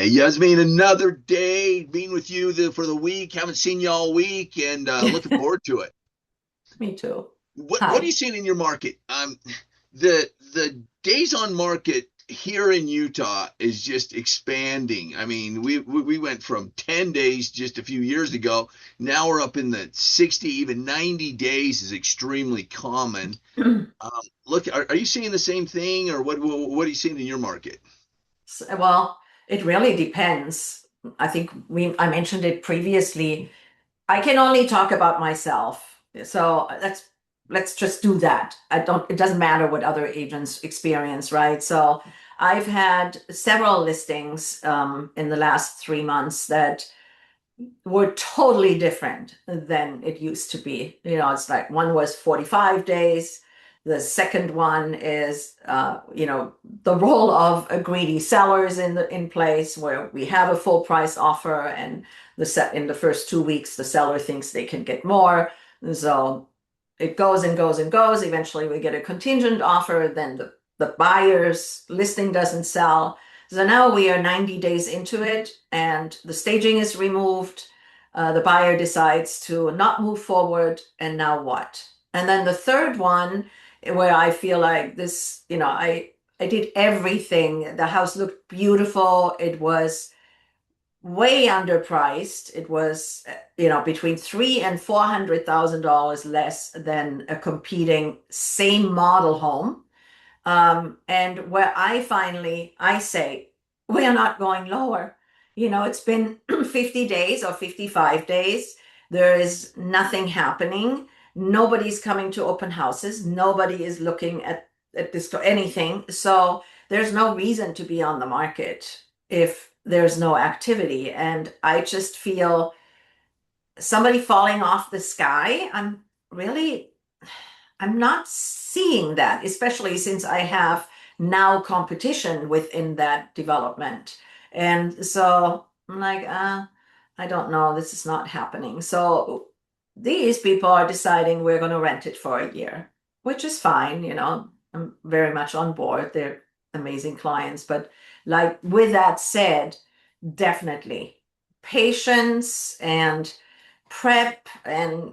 Hey, Yasmine, another day being with you for the week. Haven't seen you all week, and looking forward to it. Me too. What are you Hi. seeing in your market? The days on market here in Utah is just expanding. I mean, we went from 10 days just a few years ago. Now we're up in the 60, even 90 days is extremely common. Look, are you seeing the same thing, or what are you seeing in your market? Well, it really depends. I think I mentioned it previously. I can only talk about myself. So let's just do that. It doesn't matter what other agents experience, right? So I've had several listings in the last 3 months that were totally different than it used to be. It's like one was 45 days. The second one is, the role of a greedy sellers in place where we have a full price offer and in the first 2 weeks, the seller thinks they can get more. So it goes and goes and goes. Eventually we get a contingent offer, then the buyer's listing doesn't sell. So now we are 90 days into it and the staging is removed. The buyer decides to not move forward, and now what? And then the third one, where I feel like this, I did everything. The house looked beautiful. It was way underpriced. It was, between three and $400,000 less than a competing same model home. And where I say, we are not going lower. It's been 50 days or 55 days. There is nothing happening. Nobody's coming to open houses. Nobody is looking at this or anything. So there's no reason to be on the market if there's no activity. And I just feel somebody falling off the sky. Really I'm not seeing that, especially since I have now competition within that development. And so I'm like, I don't know, this is not happening. So these people are deciding we're going to rent it for a year, which is fine. I'm very much on board. They're amazing clients. But like with that said, definitely patience and prep and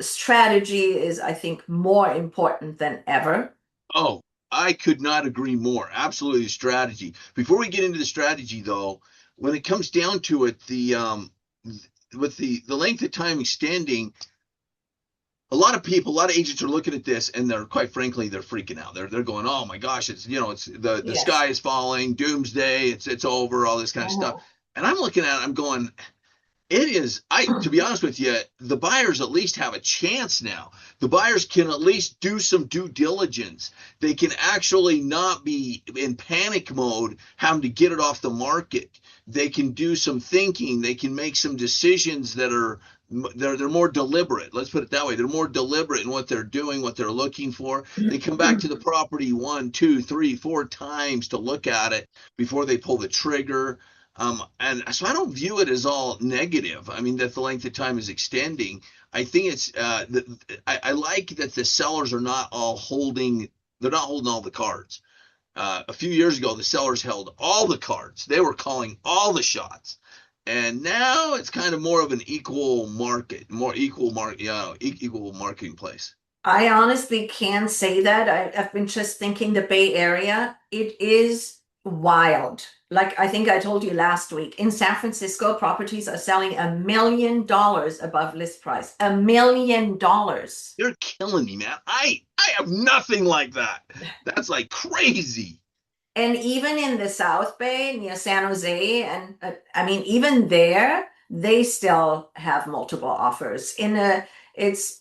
strategy is, I think, more important than ever. Oh, I could not agree more. Absolutely, strategy. Before we get into the strategy, though, when it comes down to it, the with the length of time extending, a lot of people, a lot of agents are looking at this, and they're quite frankly, they're freaking out. They're going, oh my gosh, it's the sky Yes. is falling, doomsday, it's over, all this kind of stuff. Mhm. And I'm looking at it, I'm going, it is, to be honest with you, the buyers at least have a chance now. The buyers can at least do some due diligence. They can actually not be in panic mode, having to get it off the market. They can do some thinking. They can make some decisions that are they're more deliberate. Let's put it that way. They're more deliberate in what they're doing, what they're looking for. They come back to the property one, two, three, four times to look at it before they pull the trigger. And so I don't view it as all negative. I mean, that the length of time is extending. I think I like that the sellers are not all holding, they're not holding all the cards. A few years ago, the sellers held all the cards. They were calling all the shots. And now it's kind of more of an equal market, more equal market, equal marketing place. I honestly can say that. I've been just thinking the Bay Area, it is wild. Like I think I told you last week, in San Francisco, properties are selling $1 million above list price. $1 million. They're killing me, man. I have nothing like that. That's like crazy. And even in the South Bay near San Jose, and I mean, even there, they still have multiple offers. It's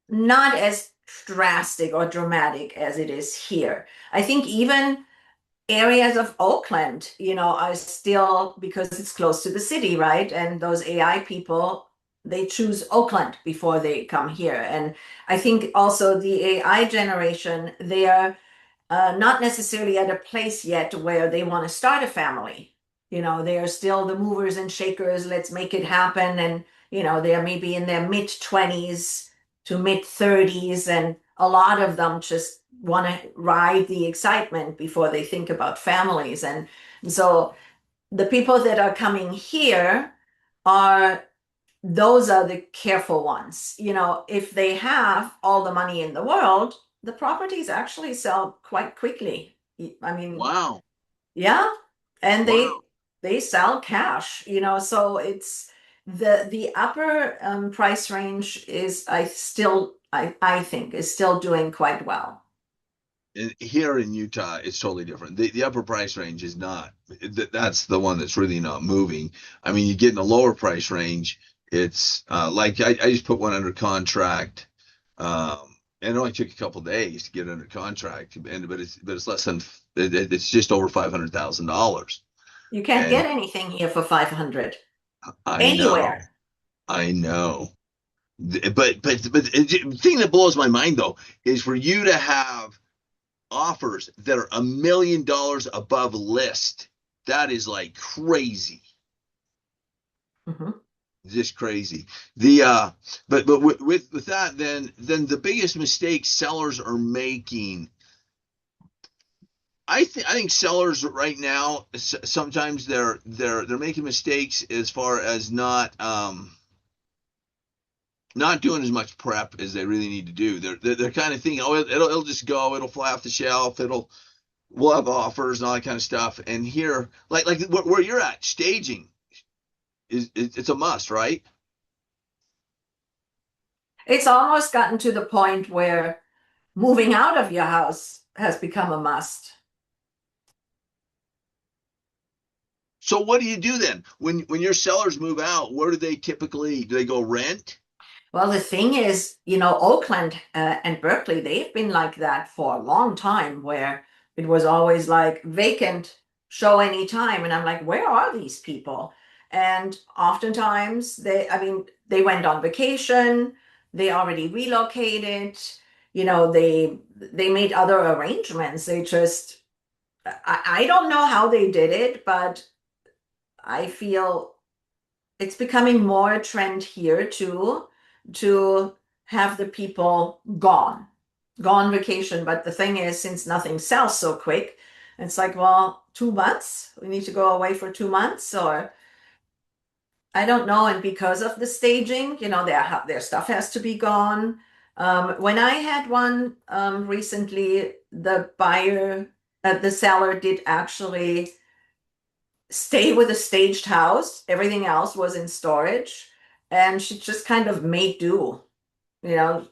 not as drastic or dramatic as it is here. I think even areas of Oakland, are still because it's close to the city, right? And those AI people, they choose Oakland before they come here. And I think also the AI generation, they are not necessarily at a place yet where they want to start a family. They are still the movers and shakers. Let's make it happen. And, they are maybe in their mid 20s to mid 30s. And a lot of them just want to ride the excitement before they think about families. And so the people that are coming here are those are the careful ones. If they have all the money in the world, the properties actually sell quite quickly. I mean, Wow. yeah, and they Wow. they sell cash, so it's the upper price range is I think is still doing quite well. Here in Utah, it's totally different. The upper price range is not. That's the one that's really not moving. I mean, you get in the lower price range, it's like I just put one under contract, and it only took a couple days to get under contract, but it's less than it's just over $500,000. You can't And get anything here for 500 I know, anywhere. I know. But the thing that blows my mind though is for you to have offers that are $1 million above list. That is like crazy, Mhm. just crazy. The but with that, then the biggest mistake sellers are making. I think sellers right now sometimes they're making mistakes as far as not doing as much prep as they really need to do. They're kind of thinking, oh, it'll just go, it'll fly off the shelf, it'll we'll have offers and all that kind of stuff. And here, like where you're at, staging it's a must, right? It's almost gotten to the point where moving out of your house has become a must. So what do you do then when your sellers move out? Where do they go rent? Well, the thing is, Oakland and Berkeley, they've been like that for a long time, where it was always like vacant, show any time. And I'm like, where are these people? And oftentimes I mean, they went on vacation, they already relocated, they made other arrangements. I don't know how they did it, but I feel it's becoming more a trend here too to have the people gone vacation. But the thing is, since nothing sells so quick, it's like, well, 2 months, we need to go away for 2 months, or I don't know. And because of the staging, their stuff has to be gone. When I had one recently, the seller did actually stay with a staged house. Everything else was in storage. And she just kind of made do. You know,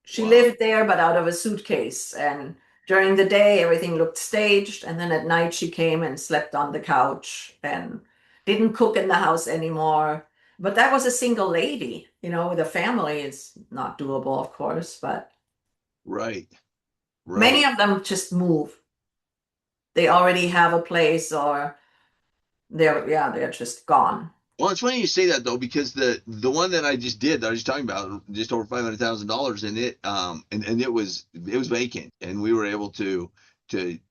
she Wow. lived there, but out of a suitcase. And during the day, everything looked staged. And then at night, she came and slept on the couch and didn't cook in the house anymore. But that was a single lady, with a family. It's not doable, of course, but Right. many Right. of them just move. They already have a place, or they're just gone. Well, it's funny you say that though, because the one that I just did that I was talking about, just over $500,000, and it was vacant, and we were able to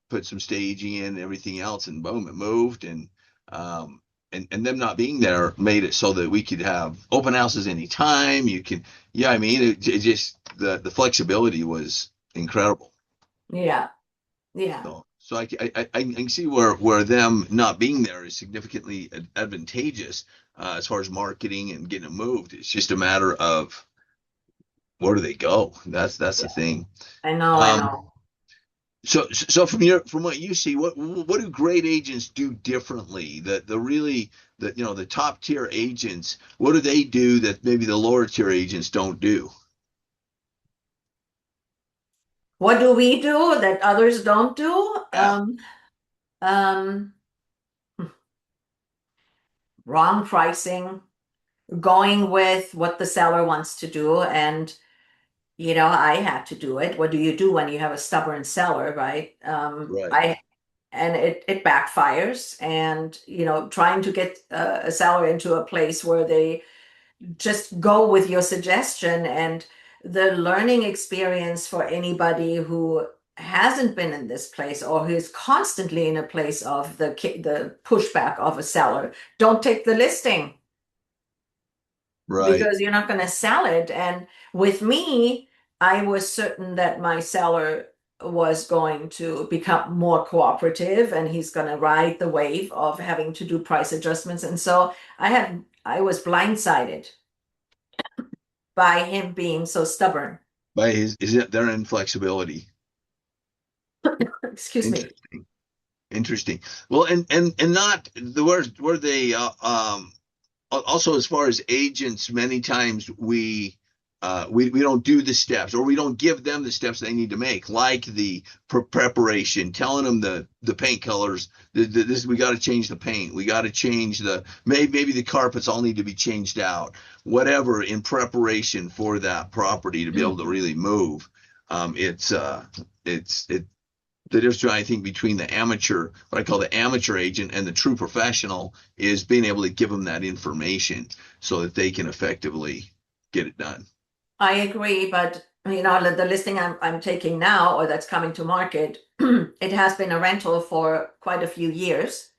put some staging in and everything else, and boom, it moved, and them not being there made it so that we could have open houses anytime. You can, yeah, I mean, it just the flexibility was incredible. Yeah, yeah. So I can see where them not being there is significantly advantageous as far as marketing and getting it moved. It's just a matter of where do they go? That's the Yeah. thing. I know, I Um, know. so from what you see, what do great agents do differently? The really the top tier agents, what do they do that maybe the lower tier agents don't do? What do we do that others don't do? Yeah, Um, Wrong pricing, going with what the seller wants to do. And, I had to do it. What do you do when you have a stubborn seller, right? right, And it backfires. And, trying to get a seller into a place where they just go with your suggestion, and the learning experience for anybody who hasn't been in this place or who is constantly in a place of the pushback of a seller. Don't take the listing right, because you're not going to sell it. And with me, I was certain that my seller was going to become more cooperative and he's going to ride the wave of having to do price adjustments. And so I was blindsided by him being so stubborn. By their inflexibility. Excuse me. Interesting. Well, and not the where they also, as far as agents, many times we don't do the steps, or we don't give them the steps they need to make, like the preparation, telling them the paint colors. This, we got to change the paint. We got to change maybe the carpets all need to be changed out. Whatever, in preparation for that property to be able to really move. It's the difference, I think, between the amateur, what I call the amateur agent, and the true professional is being able to give them that information so that they can effectively get it done. I agree, but the listing I'm taking now, or that's coming to market, it has been a rental for quite a few years.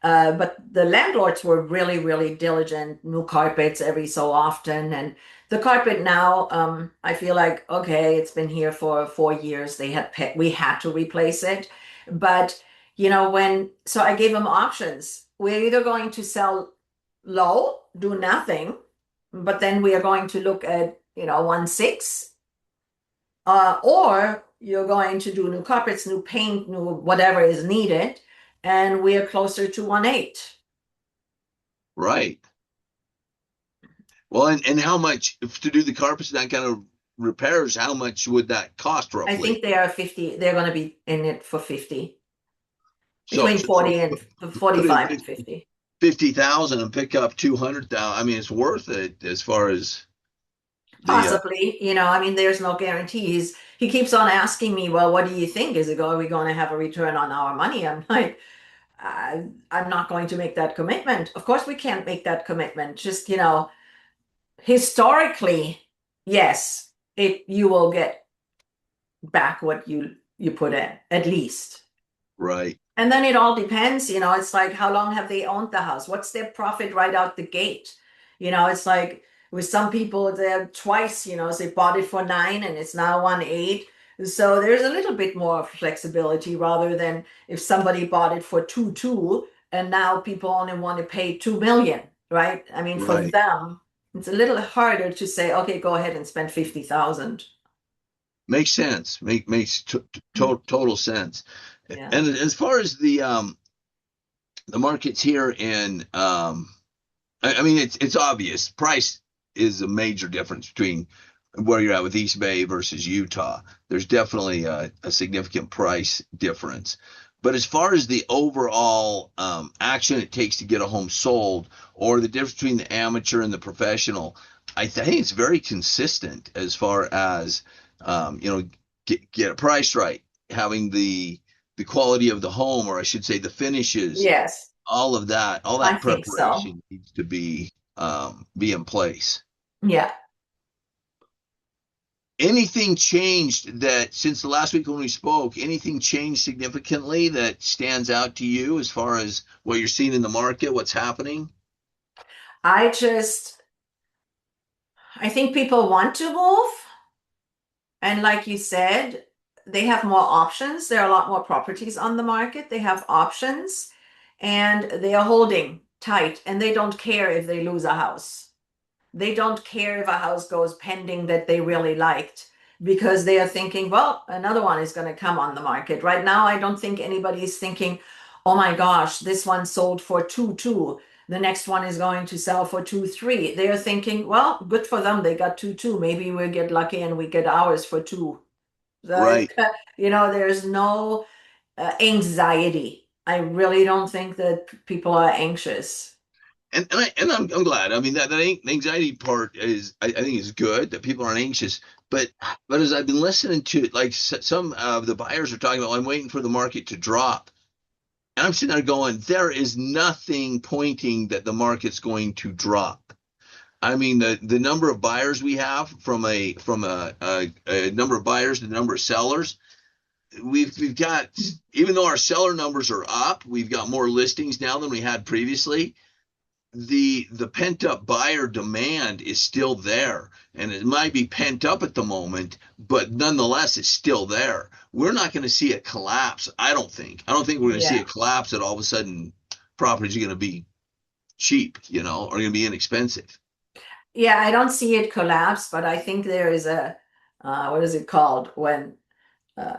But the landlords were really, really diligent, new carpets every so often. And the carpet now, I feel like, okay, it's been here for 4 years. We had to replace it. But, so I gave them options. We're either going to sell low, do nothing, but then we are going to look at, 1.6, or you're going to do new carpets, new paint, new whatever is needed, and we are closer to 1.8. Right. Well, and how much to do the carpets, that kind of repairs, how much would that cost roughly? I think they are 50. They're going to be in it for 50. Between 40 and 45 and 50. 50,000 and pick up 200,000. I mean, it's worth it as far as possibly, there's no guarantees. He keeps on asking me, well, what do you think? Are we going to have a return on our money? I'm like, I'm not going to make that commitment. Of course, we can't make that commitment. Just, historically, yes, you will get back what you put in, at least. Right. And then it all depends, it's like, how long have they owned the house? What's their profit right out the gate? It's like with some people, they're twice, so they bought it for 9 and it's now 1.8. So there's a little bit more flexibility rather than if somebody bought it for 2.2 and now people only want to pay 2 million, right? I mean, for them, it's a little harder to say, okay, go ahead and spend 50,000. Makes sense. Makes total sense. Yeah. And as far as the markets here in, I mean, it's obvious. Price is a major difference between where you're at with East Bay versus Utah. There's definitely a significant price difference. But as far as the overall action it takes to get a home sold, or the difference between the amateur and the professional, I think it's very consistent as far as get a price right, having the quality of the home, or I should say the finishes. Yes. All that preparation needs to be in place. Yeah. Anything changed that since the last week when we spoke? Anything changed significantly that stands out to you as far as what you're seeing in the market, what's happening? I think people want to move. And like you said, they have more options. There are a lot more properties on the market. They have options and they are holding tight, and they don't care if they lose a house. They don't care if a house goes pending that they really liked, because they are thinking, well, another one is going to come on the market. Right now, I don't think anybody is thinking, oh my gosh, this one sold for 2.2. The next one is going to sell for 2.3. They are thinking, well, good for them. They got 2.2. Maybe we'll get lucky and we get ours for 2. Right. There's no anxiety. I really don't think that people are anxious. And I'm glad. I mean, that anxiety part is, I think, is good that people aren't anxious. But as I've been listening to, like, some of the buyers are talking about, I'm waiting for the market to drop. And I'm sitting there going, there is nothing pointing that the market's going to drop. I mean, the number of buyers we have from a number of buyers to the number of sellers, we've got, even though our seller numbers are up, we've got more listings now than we had previously. the pent up buyer demand is still there, and it might be pent up at the moment, but nonetheless it's still there. We're not going to see a collapse. I don't think we're going to see Yeah. a collapse that all of a sudden properties are going to be cheap, or going to be inexpensive. Yeah, I don't see it collapse, but I think there is a what is it called when uh,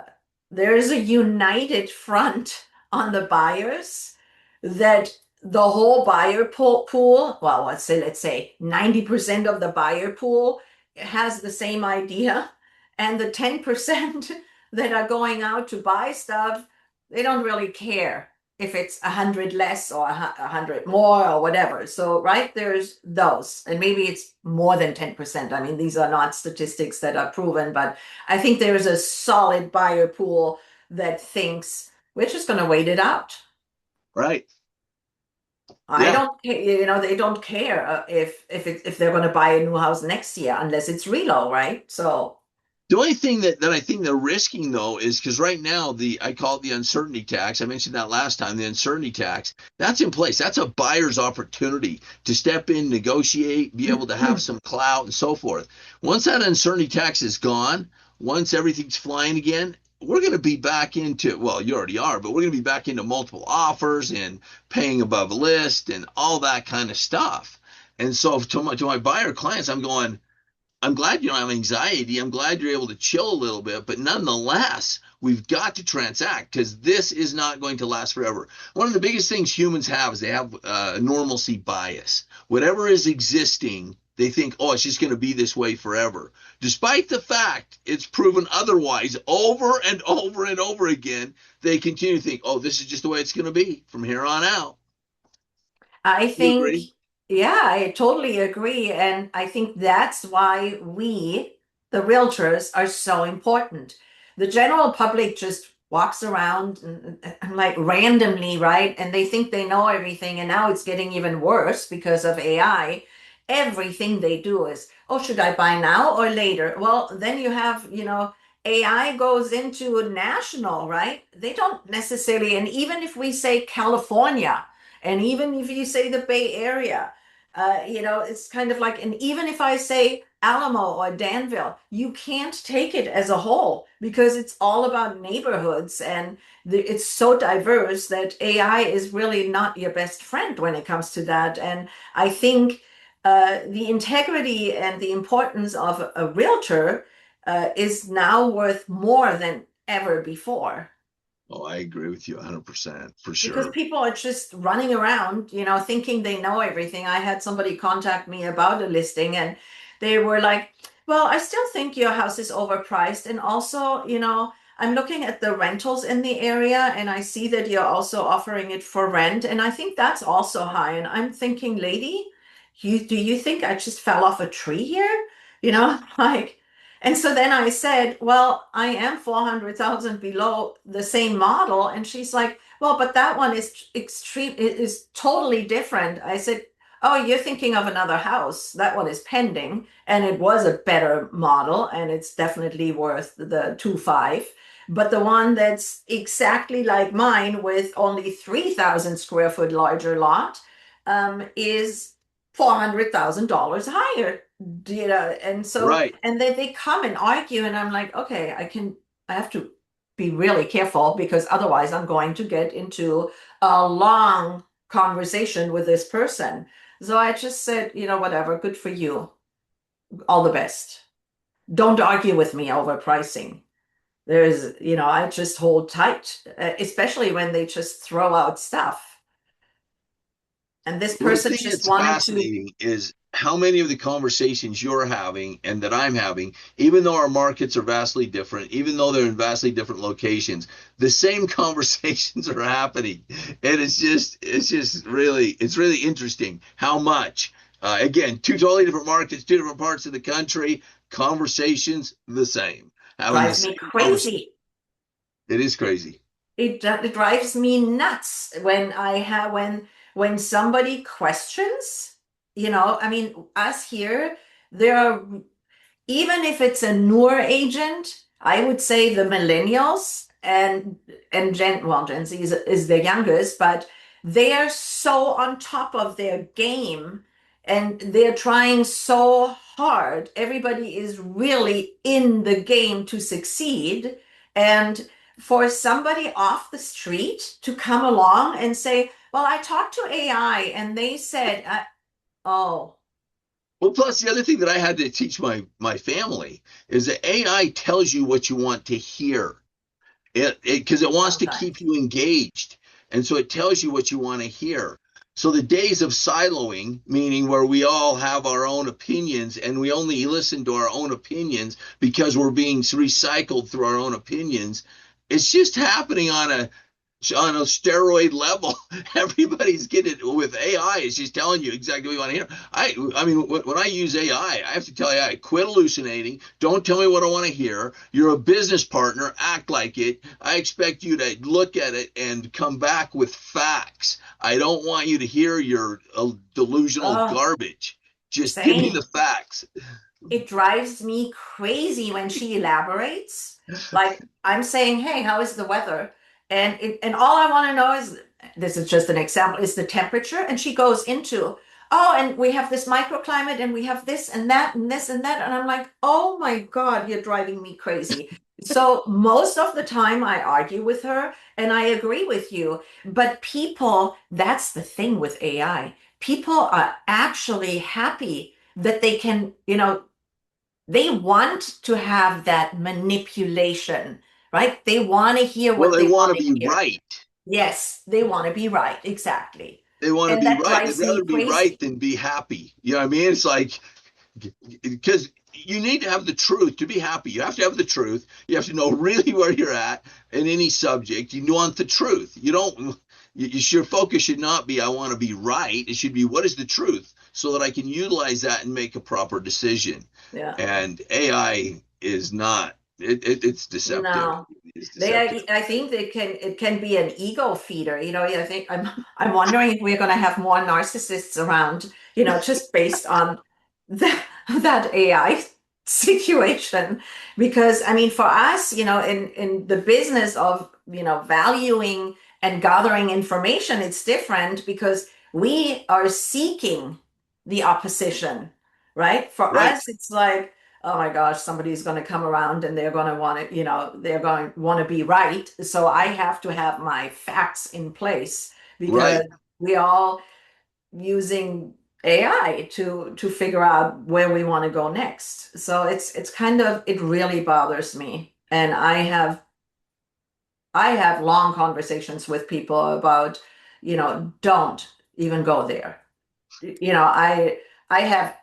there is a united front on the buyers that the whole buyer pool, well, let's say 90% of the buyer pool has the same idea, and the 10% that are going out to buy stuff, they don't really care if it's 100 less or 100 more or whatever. So, right, there's those, and maybe it's more than 10%. I mean, these are not statistics that are proven, but I think there's a solid buyer pool that thinks we're just going to wait it out. Right. I Yeah. don't, they don't care if they're going to buy a new house next year unless it's relo, right? So, The only thing that I think they're risking though is because right now I call it the uncertainty tax. I mentioned that last time. The uncertainty tax that's in place. That's a buyer's opportunity to step in, negotiate, be able to have some clout and so forth. Once that uncertainty tax is gone, once everything's flying again, we're going to be back into, well, you already are, but we're going to be back into multiple offers and paying above list and all that kind of stuff. And so to my buyer clients, I'm glad you don't have anxiety. I'm glad you're able to chill a little bit, but nonetheless, we've got to transact because this is not going to last forever. One of the biggest things humans have is they have a normalcy bias. Whatever is existing, they think, oh, it's just going to be this way forever. Despite the fact it's proven otherwise over and over and over again, they continue to think, oh, this is just the way it's going to be from here on out. I You think, agree? yeah, I totally agree. And I think that's why we, the realtors, are so important. The general public just walks around and like randomly, right? And they think they know everything. And now it's getting even worse because of AI. Everything they do is, oh, should I buy now or later? Well, then you have, AI goes into national, right? They don't necessarily, and even if we say California, and even if you say the Bay Area, it's kind of like, and even if I say Alamo or Danville, you can't take it as a whole because it's all about neighborhoods and it's so diverse that AI is really not your best friend when it comes to that. And I think the integrity and the importance of a realtor is now worth more than ever before Oh, I agree with you 100% for because sure. people are just running around, thinking they know everything. I had somebody contact me about a listing and they were like, well, I still think your house is overpriced. And also, I'm looking at the rentals in the area and I see that you're also offering it for rent. And I think that's also high. And I'm thinking, lady, do you think I just fell off a tree here? Like, and so then I said, well, I am 400,000 below the same model. And she's like, well, but that one is extreme, it is totally different. I said, oh, you're thinking of another house. That one is pending, and it was a better model, and it's definitely worth the 2.5. But the one that's exactly like mine with only 3,000 square foot larger lot is $400,000 higher. And so, Right. and then they come and argue, and I'm like, okay, I have to be really careful because otherwise I'm going to get into a long conversation with this person. So I just said, whatever, good for you. All the best. Don't argue with me over pricing. I just hold tight, especially when they just throw out stuff. And this Well, the person thing just that's wanted to, fascinating is how many of the conversations you're having and that I'm having, even though our markets are vastly different, even though they're in vastly different locations, the same conversations are happening. And it's really interesting how much, again, two totally different markets, two different parts of the country, conversations the same, having the drives me same conversation. crazy. It is crazy. It drives me nuts when when somebody questions, I mean, us here, there are, even if it's a newer agent, I would say the millennials and Gen Z is the youngest, but they are so on top of their game and they're trying so hard. Everybody is really in the game to succeed. And for somebody off the street to come along and say, well, I talked to AI and they said, oh, Well, plus the other thing that I had to teach my family is that AI tells you what you want to hear. It because it wants to keep sometimes. you engaged, and so it tells you what you want to hear. So the days of siloing, meaning where we all have our own opinions and we only listen to our own opinions because we're being recycled through our own opinions, it's just happening on a steroid level. Everybody's getting it with AI. It's just telling you exactly what you want to hear. I mean, when I use AI, I have to tell AI, quit hallucinating. Don't tell me what I want to hear. You're a business partner. Act like it. I expect you to look at it and come back with facts. I don't want you to hear your delusional Oh, garbage. Just give me the same. facts. It drives me crazy when she elaborates. Like I'm saying, hey, how is the weather? And all I want to know is, this is just an example, is the temperature. And she goes into, oh, and we have this microclimate and we have this and that and this and that. And I'm like, oh my God, you're driving me crazy. So most of the time I argue with her and I agree with you. But people, that's the thing with AI. People are actually happy that they can, they want to have that manipulation, right? They want to hear Well, what they they want want to to be hear. right. Yes, they want to be right. Exactly. They want to And be that right. They'd drives me rather be right crazy. than be happy. You know what I mean? It's like, because you need to have the truth to be happy. You have to have the truth. You have to know really where you're at in any subject. You want the truth. You don't. Your focus should not be I want to be right. It should be what is the truth so that I can utilize that and make a proper decision. Yeah. And AI is not. It's deceptive. No. It's They deceptive. I think it can be an ego feeder. I think I'm wondering if we're gonna have more narcissists around, just based on that AI situation. Because I mean for us, in the business of, valuing and gathering information, it's different because we are seeking the opposition, right? For Right. us, it's like, oh my gosh, somebody's going to come around and they're going to want to, they're going to want to be right. So I have to have my facts in place because Right. we all using AI to figure out where we want to go next. So it's kind of, it really bothers me. And I have long conversations with people about, don't even go there. I have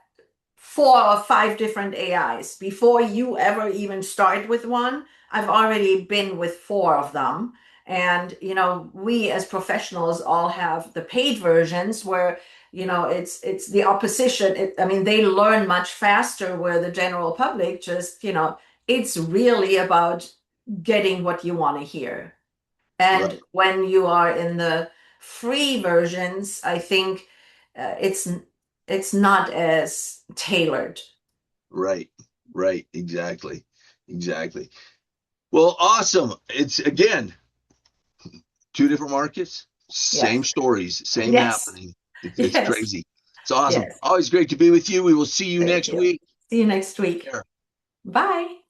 4 or 5 different AIs. Before you ever even start with one, I've already been with 4 of them. And, we as professionals all have the paid versions where, it's the opposition. I mean, they learn much faster where the general public just, it's really about getting what you want to hear. Right. And when you are in the free versions, I think it's not as tailored. Right. Right. Exactly. Exactly. Well, awesome. It's again two different markets, same Yes. stories, same Yes. happening. It's Yes. crazy. It's awesome. Yes. Always great to be with you. We will see you Thank next you. week. See you next Take week. care. Bye.